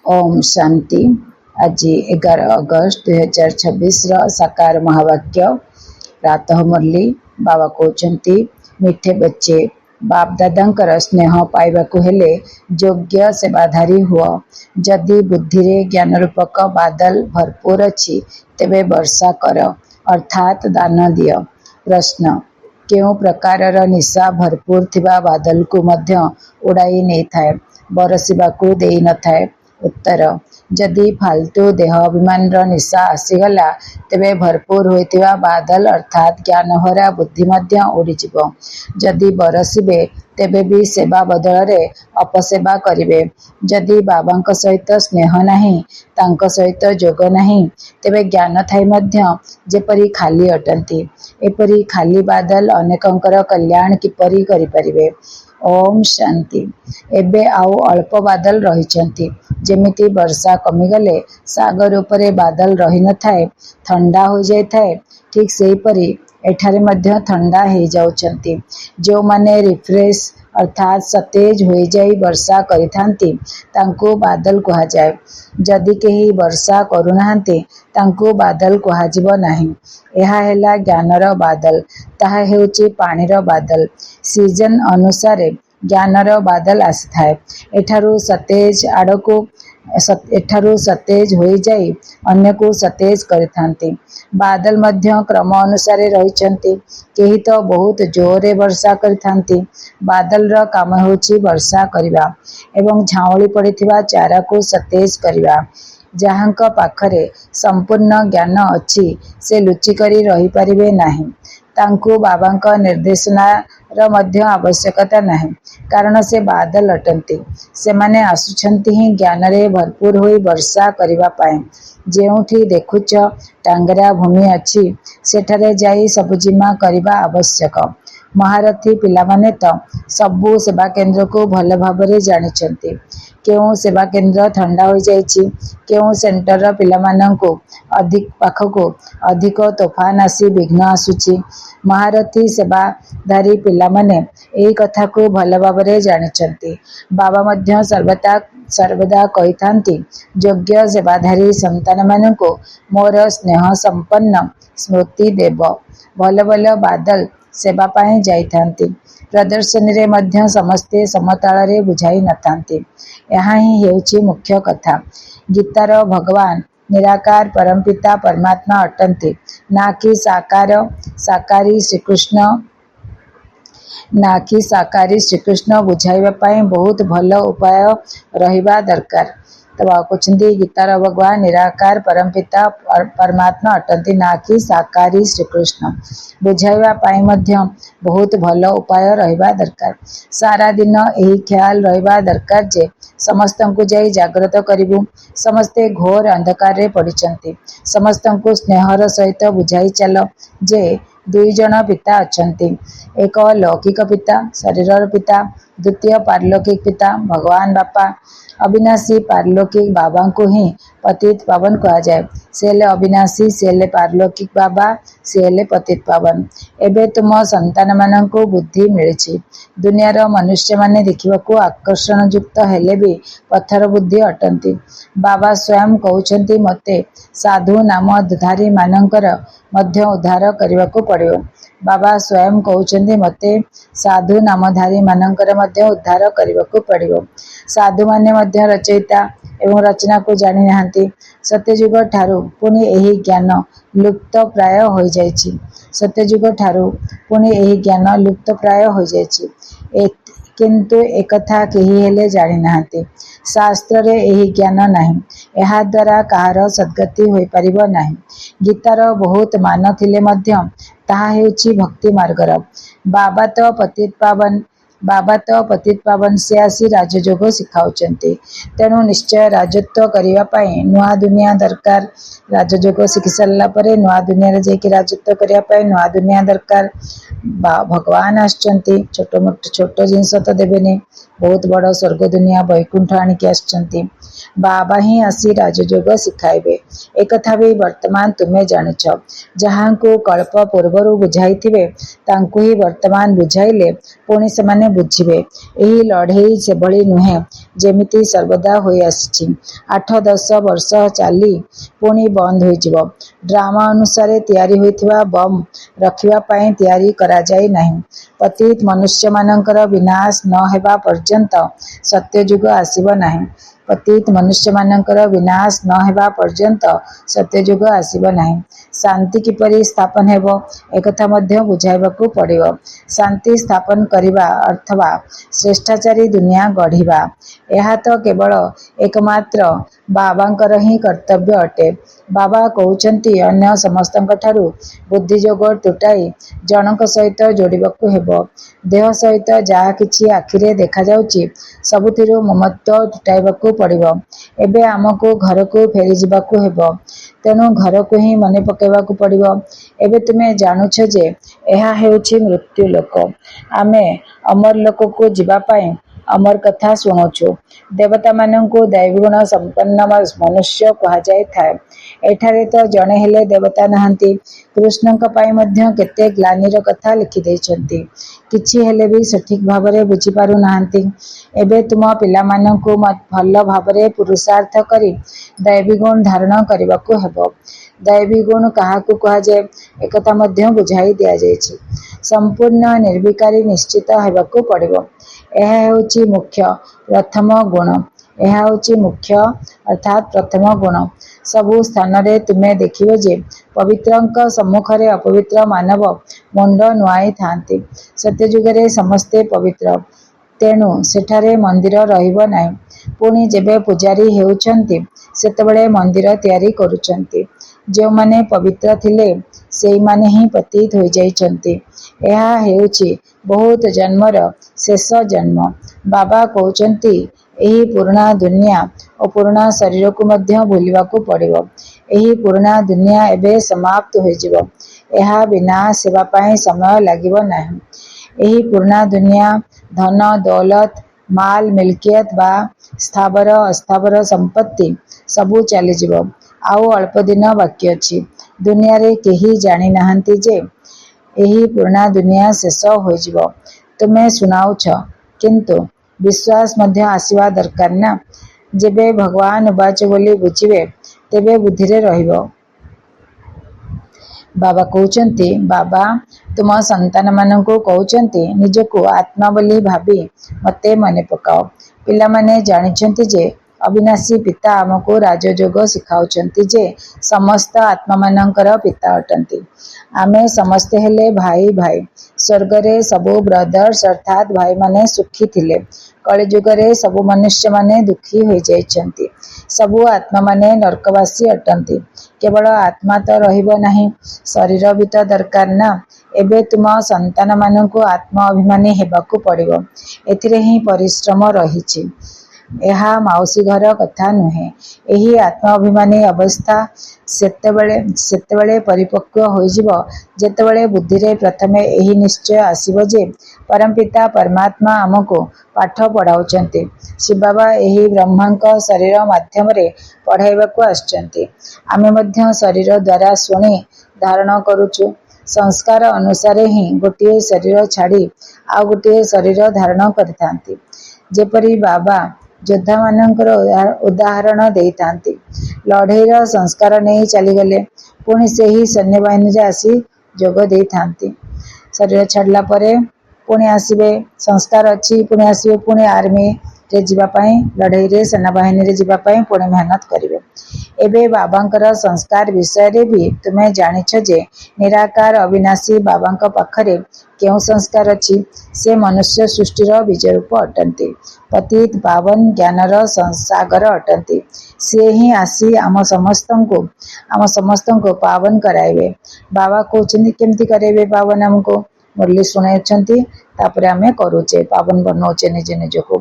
ओम शांति। आज 11 अगस्त 2026 साकार महावाक्य रात मुरली बाबा कहते मिठे बच्चे बाप दादा स्नेह पाइबाकु हेले योग्य सेवाधारी हुआ। जदि बुद्धि रे ज्ञान रूपक बादल भरपूर अच्छी तेबे वर्षा कर अर्थात दान दिय। प्रश्न केउ प्रकार निशा भरपूर थिबा बादल को मध्य उड़ाई नहीं थाए बरसिबाकु देई न थाए। उत्तर जदि फालतू देह अभिमान निशा आसीगला तेबे भरपूर होइतिबा बादल अर्थात ज्ञानहरा बुद्धि मध्य उड़ीजिब। जदि बरसिबे तेबे भी सेवा बदल रे अपसेवा करिवे। जदि बाबांक सहित स्नेह नहीं तांक सहित जोग नहीं तेबे ज्ञान थाई मध्य जेपरी खाली अटंती एपरी खाली बादल अनेकंकर कल्याण किपरि करि परिवे। ओम शांति। एबे आउ अल्प बादल रहिचंती जेमिति वर्षा कमिगले सागर उपरे बादल रही न थाए ठंडा हो जाय थाए ठीक सेही परी एठारे मध्य ठंडा हो जाउचंती। जो माने रिफ्रेश अर्थात सतेज हो जाई वर्षा करिथांती तांको बादल कहा जाए। जदि केही वर्षा करुनाहांती तांको बादल कहाजिब नाही। एहा हेला ज्ञानर बादल ताहा हेउची पानीर बादल। सीजन अनुसारे ज्ञानर बादल आसिथाए। एठारु सतेज हो जाई अन्य को सतेज करिथांती। बादल मध्य क्रम अनुसारे रहिचंती। केही तो बहुत जोरे वर्षा करिथांती। बादल र काम हेउची वर्षा करिबा एवं झाउली पड़िथिबा चारा को सतेज करिबा। जहांक पाखरे संपूर्ण ज्ञान अच्छी से लुचिकरी रही परिबे नाही। तांकु बाबांक निर्देशनार मध्य आवश्यकता नहीं कारण से बादल अटंती। से माने आसुछंती ही ज्ञान रे भरपूर होई वर्षा करिबा पाए। जेउठी देखुच टांगरा भूमि अच्छी सेठारे जाई सबुजिमा करिबा आवश्यक। महारथी पिलामाने तो सबु सेवा केंद्र को भल भाबरे जानिचंती। केउ सेवा केंद्र ठंडा हो जाइछि केउ सेंटर पिलामानंको अधिक पाखको अधिक तोफान आसी विघ्न आसुछि। महारथी सेवाधारी पिलामाने एही कथा को भल भाबरे जानिचंती। बाबा मध्य सर्वदा कहिथांती योग्य सेवाधारी संतान माननको मोर स्नेह संपन्न स्मृति देव। भल भल बादल सेवा पाए जाइथांती। प्रदर्शनी रे मध्य समस्ते समताल रे बुझाई नथांती। यहाँ ही हेउची मुख्य कथा। गीतार भगवान निराकार परमपिता परमात्मा अटंती ना कि साकारी श्रीकृष्ण बुझाइबा पाए बहुत भल उपाय रहिबा दरकार। तो कहते गीतार भगवान निराकार परमपिता परमात्मा अटंती ना कि साकारी श्रीकृष्ण बुझाइबा पाए मध्य बहुत भल उपाय रहिबा दरकार। सारा दिन यही ख्याल रहिबा दरकार जे समस्तंकु जाई जागृत करिबु। समस्ते घोर अंधकार रे पड़िचंती। समस्तंकु स्नेहर सहित बुझाई चल जे दुई जन पिता अछंती। एक लौकिक पिता शरीरर पिता द्वितीय पारलौकिक पिता भगवान बापा। अविनाशी पारलौकिक बाबा को ही पतित पावन कहा जाए। से हेले अविनाशी से हेले पारलौकिक बाबा से हेले पतित पावन। एबे तुम संतान माननको बुद्धि मिलिछि। दुनियार मनुष्य माने देखिबाकू आकर्षण युक्त हेले भी पत्थर बुद्धि अटंती। बाबा स्वयं कहउछंती मते साधु नामधारी मानकर मध्य उद्धार करबाकू पड़ियो। बाबा स्वयं कहउछंती मते साधु नामधारी मानकर मध्य उद्धार करबाकू पड़ियो। साधु माने मध्य रचयिता एवं रचना को जानि नाहांती। सत्ययुग ठारू पुनि एही ज्ञान लुप्त प्राय हो जाइछि। सत्ययुग ठारू पुनि एही ज्ञान लुप्त प्राय हो जाइछि। किंतु एकथा केही हेले जानि नाहांती। शास्त्र रे एही ज्ञान नाही। एहा द्वारा कहार सद्गति होई परिबो नाही। गीतार बहुत मान थिले मध्य ताहा हेउछि भक्ति मार्गर। बाबा तो पतित पावन से आसी राजयोग शिखाउचंती। तेणु निश्चय राजत्व करिवा पाए नुआ दुनिया दरकार। राजयोग शिखि सारला परे नुआ दुनिया रे जेकी राजत्व करिवा पाए नुआ दुनिया दरकार। भगवान आछंती छोट जिनस तो देबेनी बहुत बड़ स्वर्ग दुनिया बैकुंठ आणिकी आसचंती। बाबा ही आसी राजयोग शिखाइबे। एक कथा भी वर्तमान तुमे जानिछ। जहांको कल्प पूर्वरु बुझाइथिबे तांकु ही वर्तमान बुझाइले पुणी सेमाने बुझिबे। एही लढ़ेई सेभଳି नुहे जेमिति सर्वदा होई आसिछि। 8-10 वर्ष चाली पुणी बंद होइजिबो। ड्रामा अनुसारे तैयारी होइथिबा बम रखिबा पई तैयारी करा जाई नाही। पतित मनुष्य मानकर विनाश न हेबा पर्यंत सत्ययुग आसीब नाही। पतित मनुष्य मानकर विनाश न हेबा पर्यंत सत्ययुग आसीब नाही। शांति किपरि स्थापन हेबो एकथा मध्य बुझाइबाकू पड़िबो। शांति स्थापन करिबा अर्थवा श्रेष्ठाचारी दुनिया गढ़िबा। एहा तो केवल एकमात्र बाबांकर ही कर्तव्य अटे। बाबा कहउचंती अन्य समस्तंक ठारू बुद्धियोग टुटाई जनक सहित जोड़िबाकू हेबो। देह सहित जहा किछि आखिरे देखा जाउची सबुथिरु ममत्व टुटाइबाकू पड़िबो। एबे आमको घरकू फेरी जिबाकू हेबो। तेणु घरकू ही मने पकेबाकू पड़िबो। एबे तुमे जानुछ जे एहा हेउची मृत्यु लोक। आमे अमर लोककू जिबा पई अमर कथा शुणुछु। देवता मानंकु दैवगुण संपन्न मनुष्य कहा जाय थाए। एठारे तो जणे हेले देवता नाहंती। कृष्णंक पई मध्य केते ग्लानिर कथा लिखि दैछंती। किछि हेले भी सठिक भाबरे बुझी पारु नाहंती। एबे तुम पिला मानंकु भल भाबरे पुरुषार्थ करी दैवी गुण धारण करिबाकू हेबो। दैवी गुण काहाकू कहा जाय एकथा मध्य बुझाई दिया जायछि। संपूर्ण निर्विकारी निश्चित हेबाकू पड़िबो। एहा हेउची मुख्य प्रथम गुण। एहा हेउची मुख्य अर्थात प्रथम गुण। सबु स्थान रे तुमे देखिबे जे पवित्रंक सम्मुखरे अपवित्र मानव मुंड नुआई थांती। सत्ययुगरे समस्ते पवित्र। तेणु सेठारे मंदिर रहिबो नाही। पुणी जेबे पुजारी हेउचंती सेतबेले मंदिर तैयारी करूचंती। जो माने पवित्र थिले सेई माने ही पतित होई जाइचंती। एहा हेउची बहुत जन्मर शेष जन्म। बाबा कहउचंती एही पुराणा दुनिया और पुराणा शरीर को मध्य भूलिबाकू पड़िबो। एही पुराणा दुनिया एबे समाप्त होइजिबो। एहा विनाश हेबा पई समय लागिबो नाही। एही पुराणा दुनिया धन दौलत माल मिल्कियत बा स्थावर अस्थावर संपत्ति सबू चलीजिबो। आउ अल्प दिन बाकी अछि। दुनिया रे केही जानी नाहंती जे एही पुराणा दुनिया शेष होइजिबो। तुमे सुनाउछ किंतु विश्वास मध्य आसीबा दरकार ना। जेबे भगवान उबाच बोली बुझिबे तेबे बुद्धिरे रहिबो। बाबा कहउचंती बाबा तुम संतान मानंकु कहउचंती निजकू आत्मा बोली भाबी मते मने पकाओ। पिला माने जानिछंती जे अविनाशी पिता आमको राजयोग शिखाउचंती जे समस्त आत्मा मानंकर पिता अटंती। आमे समस्ते हेले भाई भाई। स्वर्गरे सबु ब्रदर्स अर्थात भाई माने सुखी थिले। कलिजुगरे सबु मनुष्य माने दुखी होई जाइछंती। सबु आत्मा माने नरकवासी अटंती। केवल आत्मा तो रहिबो नाही शरीर भी तो दरकार ना। एबे तुम संतान मानंकु आत्मा अभिमानी हेबाकू पड़िबो। एथिरे ही परिश्रम रहिछि। एहा माउसी घर कथा नुहे। एही आत्मा अभिमानी अवस्था सेतेबेले परिपक्व होइजिबो जेतेबेले बुद्धिरे प्रथमे एही निश्चय आसीबो जे परमपिता परमात्मा आमको पाठ पढ़ाउचंती। शिव बाबा एही ब्रह्मांक शरीर माध्यमरे पढ़ाइबाकू आसचंती। आमे मध्य शरीर द्वारा शुणी धारण करूचु। संस्कार अनुसारे ही गोटिए शरीर छाड़ी आउ गोटिए शरीर धारण करिथांती। जेपरी बाबा योद्धा मानंकर उदाहरण देइथांती। लढ़ेईर संस्कार नहीं चलीगले पुणी से ही सैन्य बाहिनी रे आसी जोग देइथांती। शरीर छाड़ला परे पुणी आसीबे संस्कार अच्छी पुणी आसीबे पुणी आर्मी रे जिबा पई लढ़ेई रे सेना बाहिनी रे जिबा पई पुणी मेहनत करिवे। एबे बाबांकर संस्कार विषय रे भी तुमे जानिछ जे निराकार अविनाशी बाबांक पाखरे केउ संस्कार अछि। से मनुष्य सृष्टिर बीज रूप अटंती। पतित पावन ज्ञानर सागर अटंती। से ही आसी आम समस्तंको पावन कराइबे। बाबा कहउचंती केमती कराइबे पावन हमको मुरली शुणाउचंती तापरे आमे करूचे पावन बनौचे निजे निजको।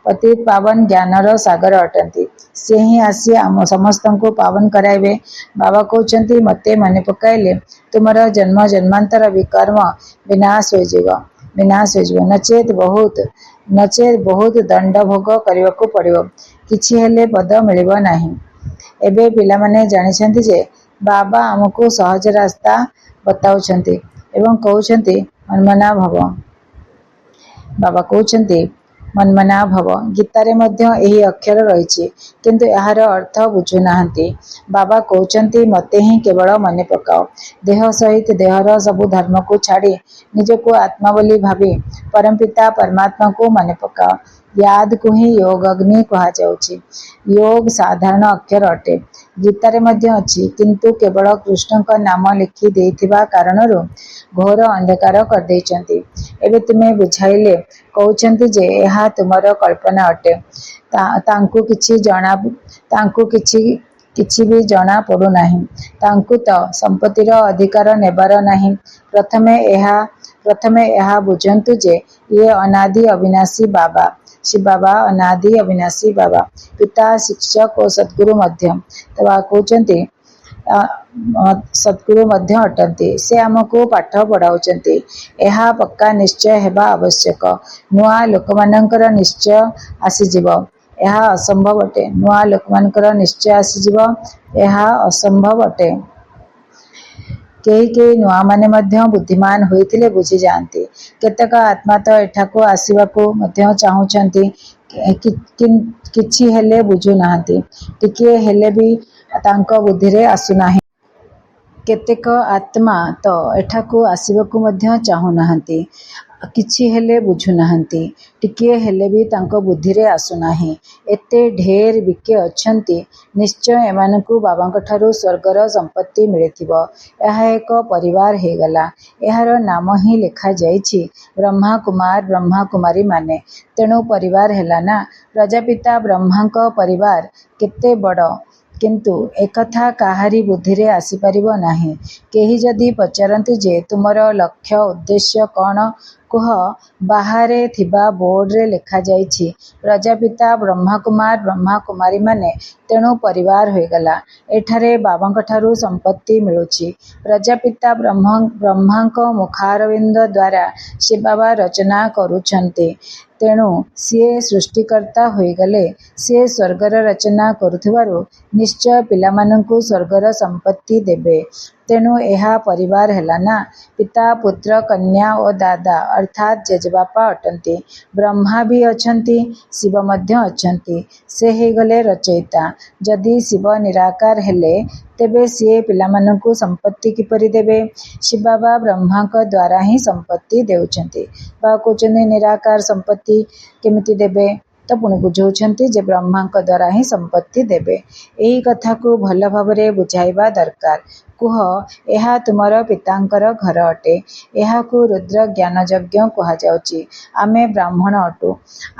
पतित पावन ज्ञानर सागर अटंती। से ही आसी आम समस्तंको पावन कराइबे। बाबा कहउचंती मते मने पकाइले तुमर जन्म जन्मांतर विकर्म विनाश होइजिबो नचेत बहुत ନଚେତ୍ ବହୁତ ଦଣ୍ଡ ଭୋଗ କରିବାକୁ ପଡ଼ିବ, କିଛି ହେଲେ ପଦ ମିଳିବ ନାହିଁ। ଏବେ ପିଲାମାନେ ଜାଣିଛନ୍ତି ଯେ ବାବା ଆମକୁ ସହଜ ରାସ୍ତା ବତାଉଛନ୍ତି ଏବଂ କହୁଛନ୍ତି ମନ୍ମନା ଭବ। ବାବା କହୁଛନ୍ତି ମନ୍ମନା ଭବ। ଗୀତାରେ ମଧ୍ୟ ଏହି ଅକ୍ଷର ରହିଛି, କିନ୍ତୁ ଏହାର ଅର୍ଥ ବୁଝୁନାହାନ୍ତି। ବାବା କହୁଛନ୍ତି ମୋତେ ହିଁ କେବଳ ମନେ ପକାଅ। ଦେହ ସହିତ ଦେହର ସବୁ ଧର୍ମକୁ ଛାଡ଼ି ନିଜକୁ ଆତ୍ମା ବୋଲି ଭାବି ପରମପିତା ପରମାତ୍ମାକୁ ମନେ ପକାଅ। ୟାଦକୁ ହିଁ ୟୋଗ ଅଗ୍ନି କୁହାଯାଉଛି। ୟୋଗ ସାଧାରଣ ଅକ୍ଷର ଅଟେ। ଗୀତାରେ ମଧ୍ୟ ଅଛି, କିନ୍ତୁ କେବଳ କୃଷ୍ଣଙ୍କ ନାମ ଲେଖି ଦେଇଥିବା କାରଣରୁ ଘୋର ଅନ୍ଧକାର କରିଦେଇଛନ୍ତି। ଏବେ ତୁମେ ବୁଝାଇଲେ କହୁଛନ୍ତି ଯେ ଏହା ତୁମର କଳ୍ପନା ଅଟେ। ତାଙ୍କୁ କିଛି ବି ଜଣା ପଡ଼ୁନାହିଁ। ତାଙ୍କୁ ତ ସମ୍ପତ୍ତିର ଅଧିକାର ନେବାର ନାହିଁ। ପ୍ରଥମେ ଏହା ବୁଝନ୍ତୁ ଯେ ଇଏ ଅନାଦି ଅବିନାଶୀ ବାବା। ଶିବ ବାବା ଅନାଦି ଅବିନାଶୀ ବାବା, ପିତା, ଶିକ୍ଷକ ଓ ସଦ୍ଗୁରୁ ମଧ୍ୟ। ବାବା କହୁଛନ୍ତି ସଦ୍ଗୁରୁ ମଧ୍ୟ ଅଟନ୍ତି। ସେ ଆମକୁ ପାଠ ପଢ଼ାଉଛନ୍ତି। ଏହା ପକ୍କା ନିଶ୍ଚୟ ହେବା ଆବଶ୍ୟକ। ନୂଆ ଲୋକମାନଙ୍କର ନିଶ୍ଚୟ ଆସିଯିବ। ଏହା ଅସମ୍ଭବ ଅଟେ। ନୂଆ ଲୋକମାନଙ୍କର ନିଶ୍ଚୟ ଆସିଯିବ। ଏହା ଅସମ୍ଭବ ଅଟେ। କେହି ନୂଆମାନେ ମଧ୍ୟ ବୁଦ୍ଧିମାନ ହୋଇଥିଲେ ବୁଝିଯାଆନ୍ତି। କେତେକ ଆତ୍ମା ତ ଏଠାକୁ ଆସିବାକୁ ମଧ୍ୟ ଚାହୁଁଛନ୍ତି, କିଛି ହେଲେ ବୁଝୁନାହାନ୍ତି। ଟିକିଏ ହେଲେ ବି ତାଙ୍କ ବୁଦ୍ଧିରେ ଆସୁନାହିଁ। କେତେକ ଆତ୍ମା ତ ଏଠାକୁ ଆସିବାକୁ ମଧ୍ୟ ଚାହୁଁନାହାନ୍ତି, କିଛି ହେଲେ ବୁଝୁନାହାନ୍ତି। ଟିକିଏ ହେଲେ ବି ତାଙ୍କ ବୁଦ୍ଧିରେ ଆସୁନାହିଁ। ଏତେ ଢେର ବିକେ ଅଛନ୍ତି। ନିଶ୍ଚୟ ଏମାନଙ୍କୁ ବାବାଙ୍କଠାରୁ ସ୍ୱର୍ଗର ସମ୍ପତ୍ତି ମିଳିଥିବ। ଏହା ଏକ ପରିବାର ହେଇଗଲା। ଏହାର ନାମ ହିଁ ଲେଖାଯାଇଛି ବ୍ରହ୍ମାକୁମାର ବ୍ରହ୍ମାକୁମାରୀମାନେ। ତେଣୁ ପରିବାର ହେଲା ନା। ପ୍ରଜାପିତା ବ୍ରହ୍ମାଙ୍କ ପରିବାର କେତେ ବଡ଼, କିନ୍ତୁ ଏକଥା କାହାରି ବୁଦ୍ଧିରେ ଆସିପାରିବ ନାହିଁ। କେହି ଯଦି ପଚାରନ୍ତି ଯେ ତୁମର ଲକ୍ଷ୍ୟ ଉଦ୍ଦେଶ୍ୟ କ'ଣ, କୁହ ବାହାରେ ଥିବା ବୋର୍ଡରେ ଲେଖାଯାଇଛି ପ୍ରଜାପିତା ବ୍ରହ୍ମାକୁମାର ବ୍ରହ୍ମାକୁମାରୀମାନେ। ତେଣୁ ପରିବାର ହୋଇଗଲା। ଏଠାରେ ବାବାଙ୍କଠାରୁ ସମ୍ପତ୍ତି ମିଳୁଛି। ପ୍ରଜାପିତା ବ୍ରହ୍ମାଙ୍କ ମୁଖାରବିନ୍ଦ ଦ୍ୱାରା ଶିବ ବାବା ରଚନା କରୁଛନ୍ତି। ତେଣୁ ସିଏ ସୃଷ୍ଟିକର୍ତ୍ତା ହୋଇଗଲେ। ସିଏ ସ୍ୱର୍ଗର ରଚନା କରୁଥିବାରୁ ନିଶ୍ଚୟ ପିଲାମାନଙ୍କୁ ସ୍ୱର୍ଗର ସମ୍ପତ୍ତି ଦେବେ। ତେଣୁ ଏହା ପରିବାର ହେଲା ନା। ପିତା, ପୁତ୍ର, କନ୍ୟା ଓ ଦାଦା ଅର୍ଥାତ୍ ଜେଜେବାପା ଅଟନ୍ତି। ବ୍ରହ୍ମା ବି ଅଛନ୍ତି, ଶିବ ମଧ୍ୟ ଅଛନ୍ତି। ସେ ହେଇଗଲେ ରଚୟିତା। ଯଦି ଶିବ ନିରାକାର ହେଲେ, ତେବେ ସିଏ ପିଲାମାନଙ୍କୁ ସମ୍ପତ୍ତି କିପରି ଦେବେ? ଶିବ ବାବା ବ୍ରହ୍ମାଙ୍କ ଦ୍ୱାରା ହିଁ ସମ୍ପତ୍ତି ଦେଉଛନ୍ତି। ବାବା କହୁଛନ୍ତି ନିରାକାର ସମ୍ପତ୍ତି କେମିତି ଦେବେ? ତ ପୁଣି ବୁଝାଉଛନ୍ତି ଯେ ବ୍ରହ୍ମାଙ୍କ ଦ୍ୱାରା ହିଁ ସମ୍ପତ୍ତି ଦେବେ। ଏହି କଥାକୁ ଭଲ ଭାବରେ ବୁଝାଇବା ଦରକାର। କୁହ ଏହା ତୁମର ପିତାଙ୍କର ଘର ଅଟେ। ଏହାକୁ ରୁଦ୍ର ଜ୍ଞାନଯଜ୍ଞ କୁହାଯାଉଛି। ଆମେ ବ୍ରାହ୍ମଣ ଅଟୁ।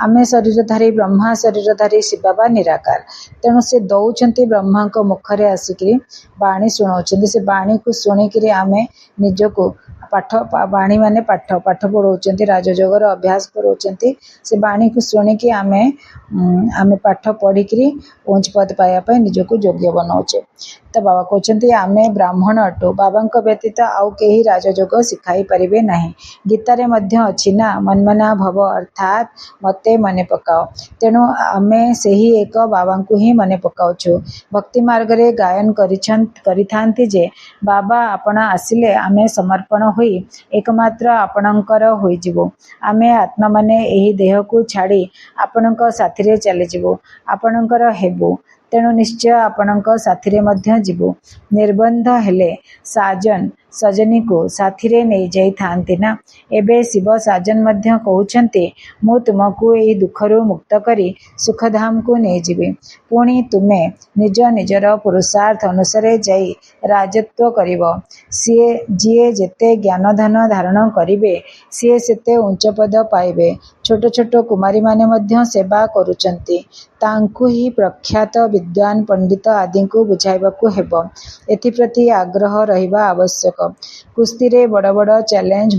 ଆମେ ଶରୀରଧାରୀ, ବ୍ରହ୍ମା ଶରୀରଧାରୀ, ଶିବ ବାବା ନିରାକାର। ତେଣୁ ସେ ଦଉଛନ୍ତି ବ୍ରହ୍ମାଙ୍କ ମୁଖରେ ଆସିକିରି ବାଣୀ ଶୁଣାଉଛନ୍ତି। ସେ ବାଣୀକୁ ଶୁଣିକିରି ଆମେ ନିଜକୁ ବାଣୀ ମାନେ ପାଠ ପଢ଼ଉଛନ୍ତି, ରାଜଯୋଗର ଅଭ୍ୟାସ କରାଉଛନ୍ତି। ସେ ବାଣୀକୁ ଶୁଣିକି ଆମେ ପାଠ ପଢ଼ିକିରି ଉଞ୍ଚ ପଦ ପାଇବା ପାଇଁ ନିଜକୁ ଯୋଗ୍ୟ ବନାଉଛେ। ତ ବାବା କହୁଛନ୍ତି ଆମେ ବ୍ରାହ୍ମଣ ଅଟୁ। ବାବାଙ୍କ ବ୍ୟତୀତ ଆଉ କେହି ରାଜଯୋଗ ଶିଖାଇ ପାରିବେ ନାହିଁ। ଗୀତାରେ ମଧ୍ୟ ଅଛି ନା, ମନ୍ମନା ଭବ ଅର୍ଥାତ୍ ମୋତେ ମନେ ପକାଅ। ତେଣୁ ଆମେ ସେହି ଏକ ବାବାଙ୍କୁ ହିଁ ମନେ ପକାଉଛୁ। ଭକ୍ତି ମାର୍ଗରେ ଗାୟନ କରିଥାନ୍ତି ଯେ ବାବା ଆପଣ ଆସିଲେ ଆମେ ସମର୍ପଣ ହୋଇ ଏକମାତ୍ର ଆପଣଙ୍କର ହୋଇଯିବୁ। ଆମେ ଆତ୍ମାମାନେ ଏହି ଦେହକୁ ଛାଡ଼ି ଆପଣଙ୍କ ସାଥିରେ ଚାଲିଯିବୁ, ଆପଣଙ୍କର ହେବୁ। ତେଣୁ ନିଶ୍ଚୟ ଆପଣଙ୍କ ସାଥିରେ ମଧ୍ୟ ଯିବୁ। ନିର୍ବନ୍ଧ ହେଲେ ସାଜନ ସଜନୀକୁ ସାଥିରେ ନେଇଯାଇଥାନ୍ତି ନା। ଏବେ ଶିବ ସାଜନ ମଧ୍ୟ କହୁଛନ୍ତି ମୁଁ ତୁମକୁ ଏହି ଦୁଃଖରୁ ମୁକ୍ତ କରି ସୁଖଧାମକୁ ନେଇଯିବି। ପୁଣି ତୁମେ ନିଜ ନିଜର ପୁରୁଷାର୍ଥ ଅନୁସାରେ ଯାଇ ରାଜତ୍ୱ କରିବ। ଯିଏ ଯେତେ ଜ୍ଞାନଧନ ଧାରଣ କରିବେ ସିଏ ସେତେ ଉଚ୍ଚ ପଦ ପାଇବେ। ଛୋଟ ଛୋଟ କୁମାରୀମାନେ ମଧ୍ୟ ସେବା କରୁଛନ୍ତି। ତାଙ୍କୁ ହିଁ ପ୍ରଖ୍ୟାତ ବିଦ୍ୱାନ ପଣ୍ଡିତ ଆଦିଙ୍କୁ ବୁଝାଇବାକୁ ହେବ। ଏଥିପ୍ରତି ଆଗ୍ରହ ରହିବା ଆବଶ୍ୟକ। କୁସ୍ତିରେ ବଡ଼ ବଡ଼ ଚ୍ୟାଲେଞ୍ଜ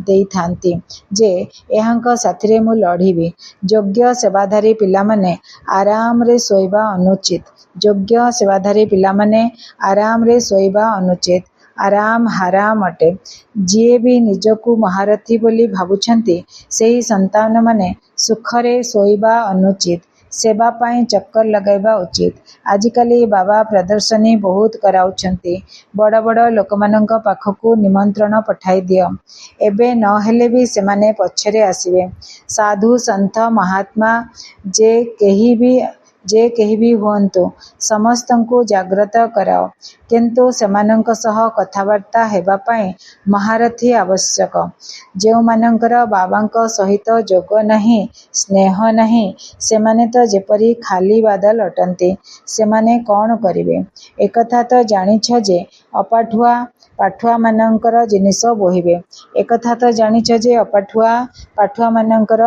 ଦେଇଥାନ୍ତି ଯେ ଏହାଙ୍କ ସାଥିରେ ମୁଁ ଲଢ଼ିବି। ଯୋଗ୍ୟ ସେବାଧାରୀ ପିଲାମାନେ ଆରାମରେ ଶୋଇବା ଅନୁଚିତ। ଯୋଗ୍ୟ ସେବାଧାରୀ ପିଲାମାନେ ଆରାମରେ ଶୋଇବା ଅନୁଚିତ। ଆରାମ ହାରାମ ଅଟେ। ଯିଏ ବି ନିଜକୁ ମହାରଥୀ ବୋଲି ଭାବୁଛନ୍ତି ସେହି ସନ୍ତାନମାନେ ସୁଖରେ ଶୋଇବା ଅନୁଚିତ, ସେବା ପାଇଁ ଚକ୍କର ଲଗାଇବା ଉଚିତ। ଆଜିକାଲି ବାବା ପ୍ରଦର୍ଶନୀ ବହୁତ କରାଉଛନ୍ତି। ବଡ଼ ବଡ଼ ଲୋକମାନଙ୍କ ପାଖକୁ ନିମନ୍ତ୍ରଣ ପଠାଇ ଦିଅ। ଏବେ ନ ହେଲେ ବି ସେମାନେ ପଛରେ ଆସିବେ। ସାଧୁ ସନ୍ଥ ମହାତ୍ମା ଯେ କେହି ବି ହୁଅନ୍ତୁ, ସମସ୍ତଙ୍କୁ ଜାଗ୍ରତ କରାଅ। କିନ୍ତୁ ସେମାନଙ୍କ ସହ କଥାବାର୍ତ୍ତା ହେବା ପାଇଁ ମହାରଥୀ ଆବଶ୍ୟକ। ଯେଉଁମାନଙ୍କର ବାବାଙ୍କ ସହିତ ଯୋଗ ନାହିଁ, ସ୍ନେହ ନାହିଁ, ସେମାନେ ତ ଯେପରି ଖାଲି ବାଦଲ ଅଟନ୍ତି। ସେମାନେ କ'ଣ କରିବେ? ଏକଥା ତ ଜାଣିଛ ଯେ ଅପାଠୁଆ ପାଠୁଆମାନଙ୍କର ଜିନିଷ ବୋହିବେ। ଏକଥା ତ ଜାଣିଛ ଯେ ଅପାଠୁଆ ପାଠୁଆମାନଙ୍କର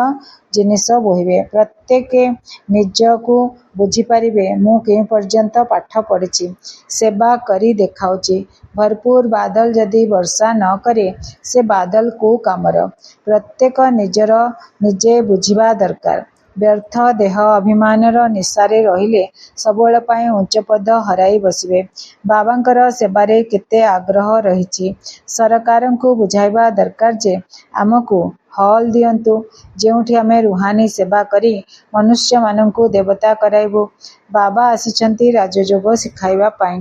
ଜିନିଷ ବୋହିବେ। ପ୍ରତ୍ୟେକେ ନିଜକୁ ବୁଝିପାରିବେ ମୁଁ କେଉଁ ପର୍ଯ୍ୟନ୍ତ ପାଠ ପଢ଼ିଛି, ସେବା କରି ଦେଖାଉଛି। ଭରପୁର ବାଦଲ ଯଦି ବର୍ଷା ନ କରେ, ସେ ବାଦଲ କୋଉ କାମର? ପ୍ରତ୍ୟେକ ନିଜେ ବୁଝିବା ଦରକାର। ବ୍ୟର୍ଥ ଦେହ ଅଭିମାନର ନିଶାରେ ରହିଲେ ସବୁବେଳ ପାଇଁ ଉଚ୍ଚ ପଦ ହରାଇ ବସିବେ। ବାବାଙ୍କର ସେବାରେ କେତେ ଆଗ୍ରହ ରହିଛି, ସରକାରଙ୍କୁ ବୁଝାଇବା ଦରକାର ଯେ ଆମକୁ ହଲ୍ ଦିଅନ୍ତୁ, ଯେଉଁଠି ଆମେ ରୁହାନୀ ସେବା କରି ମନୁଷ୍ୟମାନଙ୍କୁ ଦେବତା କରାଇବୁ। ବାବା ଆସିଛନ୍ତି ରାଜଯୋଗ ଶିଖାଇବା ପାଇଁ,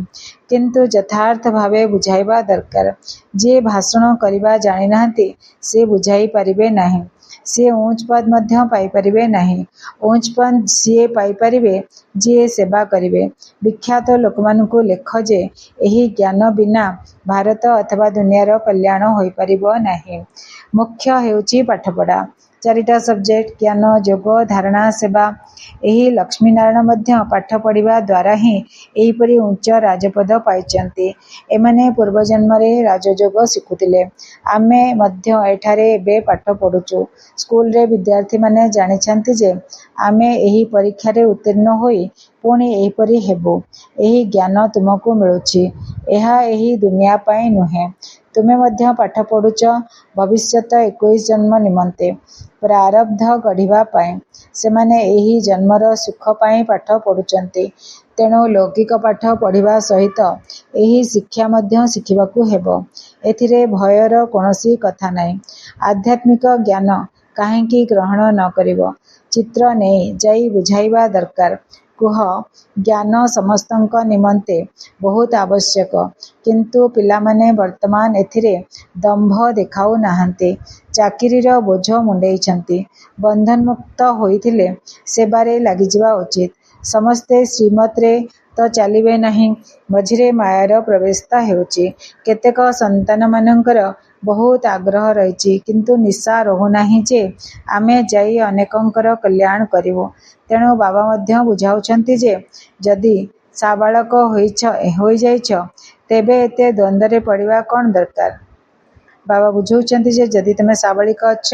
କିନ୍ତୁ ଯଥାର୍ଥ ଭାବେ ବୁଝାଇବା ଦରକାର। ଯିଏ ଭାଷଣ କରିବା ଜାଣିନାହାନ୍ତି, ସେ ବୁଝାଇ ପାରିବେ ନାହିଁ। ସିଏ ଉଚ୍ଚ ପଦ ମଧ୍ୟ ପାଇପାରିବେ ନାହିଁ। ଉଚ୍ଚ ପଦ ସିଏ ପାଇପାରିବେ ଯିଏ ସେବା କରିବେ। ବିଖ୍ୟାତ ଲୋକମାନଙ୍କୁ ଲେଖ ଯେ ଏହି ଜ୍ଞାନ ବିନା ଭାରତ ଅଥବା ଦୁନିଆର କଲ୍ୟାଣ ହୋଇପାରିବ ନାହିଁ। ମୁଖ୍ୟ ହେଉଛି ପାଠପଢ଼ା। 4ଟା ସବଜେକ୍ଟ ଜ୍ଞାନ, ଯୋଗ, ଧାରଣା, ସେବା। ଏହି ଲକ୍ଷ୍ମୀନାରାୟଣ ମଧ୍ୟ ପାଠ ପଢ଼ିବା ଦ୍ୱାରା ହିଁ ଏହିପରି ଉଚ୍ଚ ରାଜପଦ ପାଇଛନ୍ତି। ଏମାନେ ପୂର୍ବଜନ୍ମରେ ରାଜଯୋଗ ଶିଖୁଥିଲେ। ଆମେ ମଧ୍ୟ ଏଠାରେ ଏବେ ପାଠ ପଢ଼ୁଛୁ। ସ୍କୁଲରେ ବିଦ୍ୟାର୍ଥୀମାନେ ଜାଣିଛନ୍ତି ଯେ ଆମେ ଏହି ପରୀକ୍ଷାରେ ଉତ୍ତୀର୍ଣ୍ଣ ହୋଇ ପୁଣି ଏହିପରି ହେବୁ। ଏହି ଜ୍ଞାନ ତୁମକୁ ମିଳୁଛି। ଏହା ଏହି ଦୁନିଆ ପାଇଁ ନୁହେଁ। ତୁମେ ମଧ୍ୟ ପାଠ ପଢ଼ୁଛ ଭବିଷ୍ୟତ 21 ଜନ୍ମ ନିମନ୍ତେ, ପ୍ରାରବ୍ଧ ଗଢ଼ିବା ପାଇଁ। ସେମାନେ ଏହି ଜନ୍ମର ସୁଖ ପାଇଁ ପାଠ ପଢ଼ୁଛନ୍ତି। ତେଣୁ ଲୌକିକ ପାଠ ପଢ଼ିବା ସହିତ ଏହି ଶିକ୍ଷା ମଧ୍ୟ ଶିଖିବାକୁ ହେବ। ଏଥିରେ ଭୟର କୌଣସି କଥା ନାହିଁ। ଆଧ୍ୟାତ୍ମିକ ଜ୍ଞାନ କାହିଁକି ଗ୍ରହଣ ନ କରିବ? ଚିତ୍ର ନେଇ ଯାଇ ବୁଝାଇବା ଦରକାର। କୁହ, ଜ୍ଞାନ ସମସ୍ତଙ୍କ ନିମନ୍ତେ ବହୁତ ଆବଶ୍ୟକ, କିନ୍ତୁ ପିଲାମାନେ ବର୍ତ୍ତମାନ ଏଥିରେ ଦମ୍ଭ ଦେଖାଉ ନାହାନ୍ତି। ଚାକିରିର ବୋଝ ମୁଣ୍ଡେଇଛନ୍ତି। ବନ୍ଧନମୁକ୍ତ ହୋଇଥିଲେ ସେବାରେ ଲାଗିଯିବା ଉଚିତ। ସମସ୍ତେ ଶ୍ରୀମତରେ ତ ଚାଲିବେ ନାହିଁ। ମଝିରେ ମାୟାର ପ୍ରବେଶତା ହେଉଛି। କେତେକ ସନ୍ତାନମାନଙ୍କର ବହୁତ ଆଗ୍ରହ ରହିଛି, କିନ୍ତୁ ନିଶା ରହୁନାହିଁ ଯେ ଆମେ ଯାଇ ଅନେକଙ୍କର କଲ୍ୟାଣ କରିବୁ। ତେଣୁ ବାବା ମଧ୍ୟ ବୁଝାଉଛନ୍ତି ଯେ ଯଦି ସାବାଳକ ହୋଇଯାଇଛ, ତେବେ ଏତେ ଦ୍ୱନ୍ଦ୍ୱରେ ପଡ଼ିବା କ'ଣ ଦରକାର? ବାବା ବୁଝାଉଛନ୍ତି ଯେ ଯଦି ତୁମେ ସାବାଳିକ ଅଛ,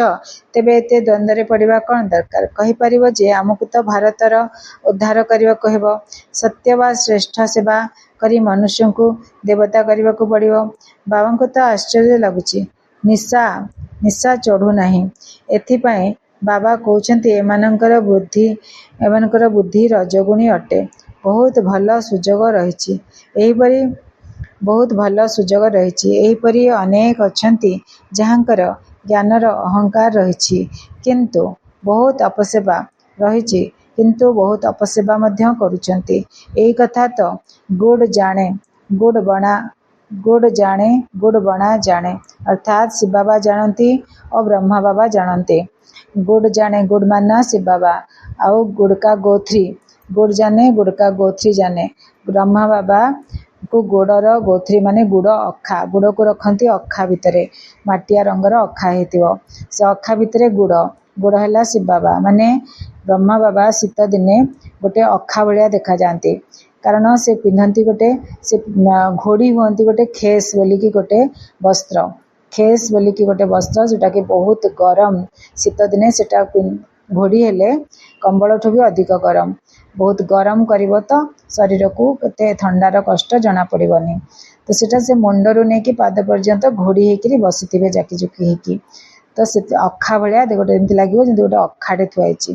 ତେବେ ଏତେ ଦ୍ୱନ୍ଦ୍ୱରେ ପଡ଼ିବା କ'ଣ ଦରକାର? କହିପାରିବ ଯେ ଆମକୁ ତ ଭାରତର ଉଦ୍ଧାର କରିବାକୁ ହେବ। ସତ୍ୟ ବା ଶ୍ରେଷ୍ଠ ସେବା କରି ମନୁଷ୍ୟଙ୍କୁ ଦେବତା କରିବାକୁ ପଡ଼ିବ। ବାବାଙ୍କୁ ତ ଆଶ୍ଚର୍ଯ୍ୟ ଲାଗୁଛି। ନିଶା ଚଢ଼ୁନାହିଁ। ଏଥିପାଇଁ ବାବା କହୁଛନ୍ତି ଏମାନଙ୍କର ବୁଦ୍ଧି ରଜୋଗୁଣୀ ଅଟେ। ବହୁତ ଭଲ ସୁଯୋଗ ରହିଛି। ଏହିପରି ଅନେକ ଅଛନ୍ତି ଯାହାଙ୍କର ଜ୍ଞାନର ଅହଙ୍କାର ରହିଛି, କିନ୍ତୁ ବହୁତ ଅପସେବା ମଧ୍ୟ କରୁଛନ୍ତି। ଏହି କଥା ତ ଗୁଡ଼ ବଣା ଜାଣେ, ଅର୍ଥାତ୍ ଶିବବାବା ଜାଣନ୍ତି ଓ ବ୍ରହ୍ମା ବାବା ଜାଣନ୍ତି। ଗୁଡ଼ ଜାଣେ, ଗୁଡ଼ ମାନା ଶିବ ବାବା, ଆଉ ଗୁଡ଼କା ଗୋଥ୍ରୀ। ଗୁଡ଼ ଜାନେ, ଗୁଡ଼କା ଗୋଥ୍ରୀ ଜାନେ। ବ୍ରହ୍ମା ବାବାକୁ ଗୁଡ଼ର ଗୋଥ୍ରୀ ମାନେ ଗୁଡ଼ ଅଖା। ଗୁଡ଼କୁ ରଖନ୍ତି ଅଖା ଭିତରେ, ମାଟିଆ ରଙ୍ଗର ଅଖା ହେଇଥିବ। ସେ ଅଖା ଭିତରେ ଗୁଡ଼ ହେଲା ଶିବ ବାବା। ମାନେ ବ୍ରହ୍ମା ବାବା ଶୀତ ଦିନେ ଗୋଟେ ଅଖା ଭଳିଆ ଦେଖାଯାଆନ୍ତି, କାରଣ ସେ ପିନ୍ଧନ୍ତି ସେ ଘୋଡ଼ି ହୁଅନ୍ତି ଗୋଟେ ଖେସ୍ ବୋଲିକି ଗୋଟେ ବସ୍ତ୍ର। ଯେଉଁଟାକି ବହୁତ ଗରମ। ଶୀତ ଦିନେ ସେଟା ଘୋଡ଼ି ହେଲେ କମ୍ବଳଠୁ ବି ଅଧିକ ଗରମ। ବହୁତ ଗରମ କରିବ ତ ଶରୀରକୁ ଏତେ ଥଣ୍ଡାର କଷ୍ଟ ଜଣାପଡ଼ିବନି। ତ ସେଟା ସେ ମୁଣ୍ଡରୁ ନେଇକି ପାଦ ପର୍ଯ୍ୟନ୍ତ ଘୋଡ଼ି ହେଇକିରି ବସିଥିବେ ଜାକିଜୁକି ହେଇକି। ତ ସେ ଅଖା ଭଳିଆ ଗୋଟେ ଏମିତି ଲାଗିବ ଯେମିତି ଗୋଟେ ଅଖାଟେ ଥୁଆ ହେଇଛି।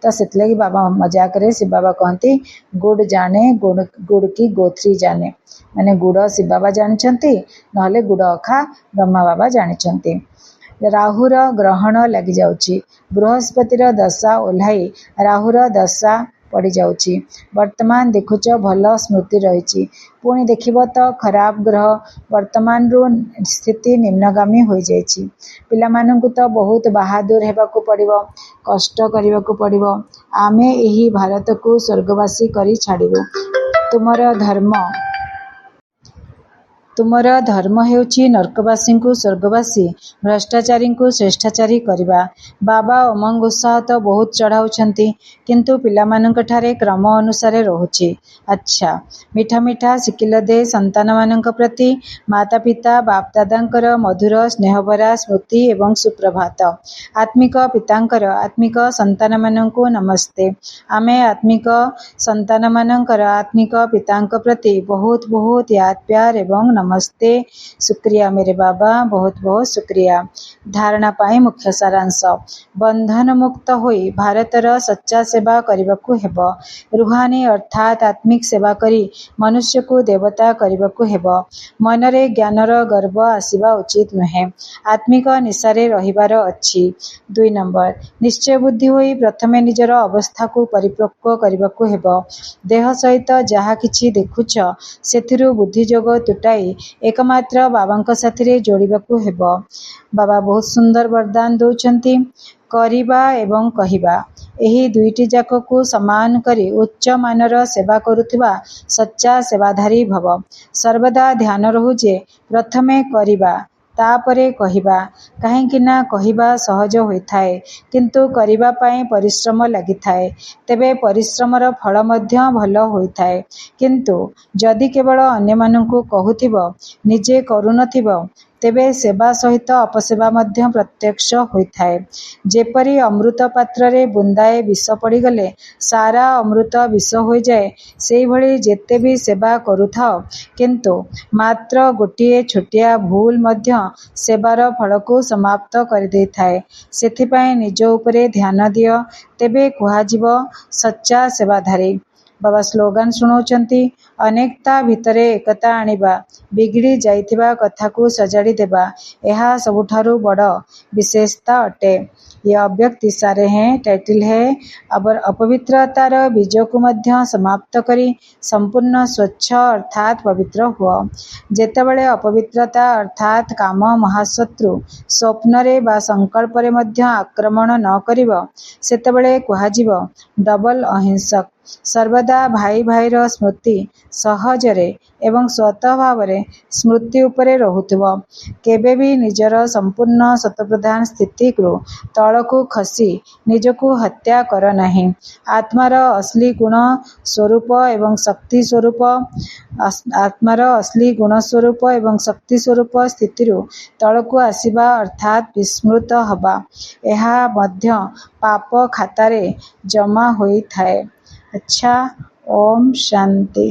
ତ तो से बाबा मजाक रे शिव बाबा कहती गुड़ जाने गुड़ की गोथरी जाने माने गुड़ शिव बाबा जानते नहले गुड़ अखा ब्रह्मा बाबा जानते। राहुर ग्रहण लगी जाउची बृहस्पतिर दशा ओह्लाई राहुर दशा पड़ जाउची वर्तमान देखुच भल स्मृति रही पुणी देखिब तो खराब ग्रह वर्तमान रु स्थिति निम्नगामी हो जाइछि। पिलामानंकु तो बहुत बहादुर हेबाकु पड़िबो कष्ट करिबाकु पड़िबो आमे एही भारत को स्वर्गवासी करी छाड़िबो। तुमर धर्म हेउची नरकवासी को स्वर्गवासी भ्रष्टाचारी को श्रेष्ठाचारी करवा। बाबा उमंग उत्साह तो बहुत चढ़ाउछंती किंतु पिलामानंक ठारे क्रम अनुसार रहुची। अच्छा मीठा मीठा शिकिल दे संतान मानंक प्रति माता पिता बाप दादांकर मधुर स्नेहभरा स्मृति एवं सुप्रभात। आत्मिक पितांकर आत्मिक संतान मानंकु नमस्ते। आमे आत्मिक संतान मानंकर आत्मिक पितांक प्रति बहुत बहुत याद प्यार एवं नमस्ते शुक्रिया मेरे बाबा बहुत बहुत शुक्रिया। धारणा पाई मुख्य सारांश बंधन मुक्त होई भारतर सच्चा सेवा करबाकू हेबो। रूहानी अर्थात आत्मिक सेवा करी मनुष्य को देवता करबाकू हेबो। मनरे ज्ञानर गर्व आसीबा उचित नुहे आत्मिक निशारे रहिबार अछि। 2 नंबर निश्चय बुद्धि होई प्रथमे निजर अवस्था को परिपक्व करबाकू हेबो। देह सहित जहा किछि देखुछ सेथिरु बुद्धि जोग तुटाई एकमात्र बाबांक साथिरे जोड़िबाकू हेबो। बाबा बहुत सुंदर वरदान दौचंती करिबा एवं कहिबा एही दुईटी जाक को समान करी उच्च मानर सेवा करुथिबा सच्चा सेवाधारी भव। सर्वदा ध्यान रहु जे प्रथमे करिबा तापरे कहिबा काहेकि ना कहिबा सहज होइथाए किंतु करिबा पाए परिश्रम लागिथाए तेबे परिश्रमर फल मध्य भल होइथाए। किंतु जदि केवल अन्य माननकु कहुथिबो निजे करुनथिबो तेबे सेवा सहित अपसेवा मध्य प्रत्यक्ष होइथाए। जेपरी अमृत पात्र रे बुंदाए विष पड़ीगले सारा अमृत विष हो जाए सेही भली जेते भी सेवा करुथाओ किंतु मात्र गोटिए छोटिया भूल मध्य सेवार फल को समाप्त कर देइथाए। सेथिपाई निज उपरे ध्यान दियो तेबे कुहाजिबो सच्चा सेवाधारी। बाबा स्लोगान सुनाउचंती अनेकता भितरे एकता आनिबा बिगड़ी जाइथिबा कथा को सजाड़ी देबा एहा सबुठारु बड़ विशेषता अटे। यह अव्यक्त इशारे हैं टाइटल है अबर अपवित्रतार बीज को मध्य समाप्त करी संपूर्ण स्वच्छ अर्थात पवित्र हुआ। जेतेबेले अपवित्रता अर्थात काम महाशत्रु स्वप्नरे बा संकल्परे मध्य आक्रमण न करिबो सेतेबेले कुहाजिबो डबल अहिंसक। सर्वदा भाई भाईर स्मृति सहजरे एवं स्वतः भावरे स्मृति उपरे रहुथिबो। केबे भी निजर संपूर्ण शतप्रधान स्थिति को तळकु खसी निजकु हत्या कर नाही। आत्मार असली गुण स्वरूप एवं शक्ति स्वरूप आत्मार असली गुण स्वरूप एवं शक्ति स्वरूप स्थितिरु तळकु आसीबा अर्थात विस्मृत हबा एहा मध्य पाप खातारे जमा होई थाए। अच्छा ओम शांति।